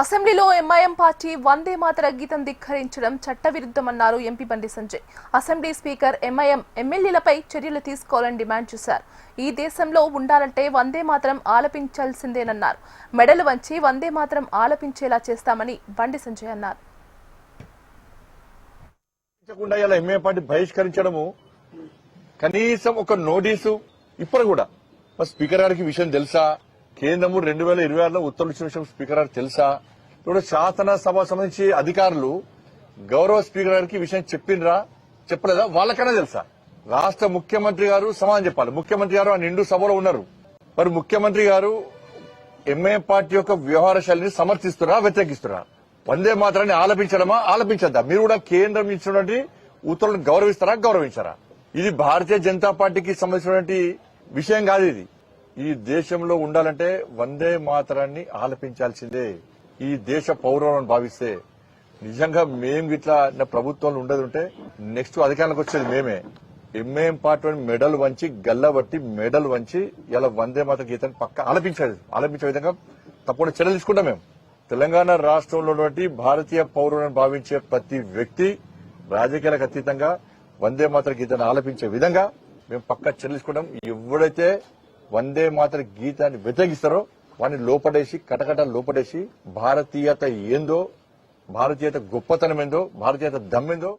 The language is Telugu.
అసెంబ్లీలో ఎంఐఎం పార్టీ వందే మాతర గీతం ధిక్కరించడం చట్టవిరుద్ధమన్నారు MP Bandi Sanjay. Assembly speaker MIM ఎమ్మెల్యేలపై చర్యలు తీసుకోవాలని డిమాండ్ చేశారు. ఈ దేశంలో ఉండాలంటే వందే మాతరం ఆలపించాల్సిందేనన్నారు. మెడలు వంచి వందే మాతరం ఆలపించేలా చేస్తామని బండి సంజయ్ అన్నారు. ఎంఐఎం పార్టీ బహిష్కరించడము కనీసం ఒక నోటీసు ఇప్పుడు కూడా స్పీకర్ గారికి విషయం తెలుసా? కేంద్రము 2026లో ఉత్తర్వులు ఇచ్చిన విషయం స్పీకర్ గారికి తెలుసా? ఇప్పుడు శాసనసభ సంబంధించి అధికారులు గౌరవ స్పీకర్ గారికి విషయం చెప్పినరా చెప్పలేదా వాళ్ళకైనా తెలుసా? రాష్ట్ర ముఖ్యమంత్రి గారు సమాధానం చెప్పాలి. ముఖ్యమంత్రి గారు ఆ నిండు సభలో ఉన్నారు. మరి ముఖ్యమంత్రి గారు ఎంఐఎం పార్టీ యొక్క వ్యవహార శైలిని సమర్థిస్తున్నారా వ్యతిరేకిస్తున్నారా? వందే మాత్రాన్ని ఆలపించడమా ఆలపించద్దా? మీరు కూడా కేంద్రం ఇచ్చినటువంటి ఉత్తర్వులను గౌరవిస్తారా గౌరవించారా? ఇది భారతీయ జనతా పార్టీకి సంబంధించినటువంటి విషయం కాదు. ఇది ఈ దేశంలో ఉండాలంటే వందే మాతరాన్ని ఆలపించాల్సిందే. ఈ దేశ పౌరులను భావిస్తే నిజంగా మేము ఇట్లా ప్రభుత్వంలో ఉండదు ఉంటే నెక్స్ట్ అధికారానికి వచ్చేది మేమే. ఎంఐఎం పార్టీ మెడల్ వంచి గల్లబట్టి మెడల్ వంచి ఇలా వందే మాత గీతాన్ని పక్క ఆలపించే విధంగా తప్పకుండా చర్యలు తీసుకుంటాం. మేము తెలంగాణ రాష్ట్రంలో ఉన్నటువంటి భారతీయ పౌరులను భావించే ప్రతి వ్యక్తి రాజకీయాలకు అతీతంగా వందే మాతర గీతాన్ని ఆలపించే విధంగా మేము పక్క చర్యలు తీసుకుంటాం. ఎవడైతే వందే మాతర గీతాన్ని వ్యతిరేకిస్తారో వాడిని లోపడేసి కటకట లోపడేసి భారతీయత ఏందో, భారతీయత గొప్పతనం ఏందో, భారతీయత దమ్మెందో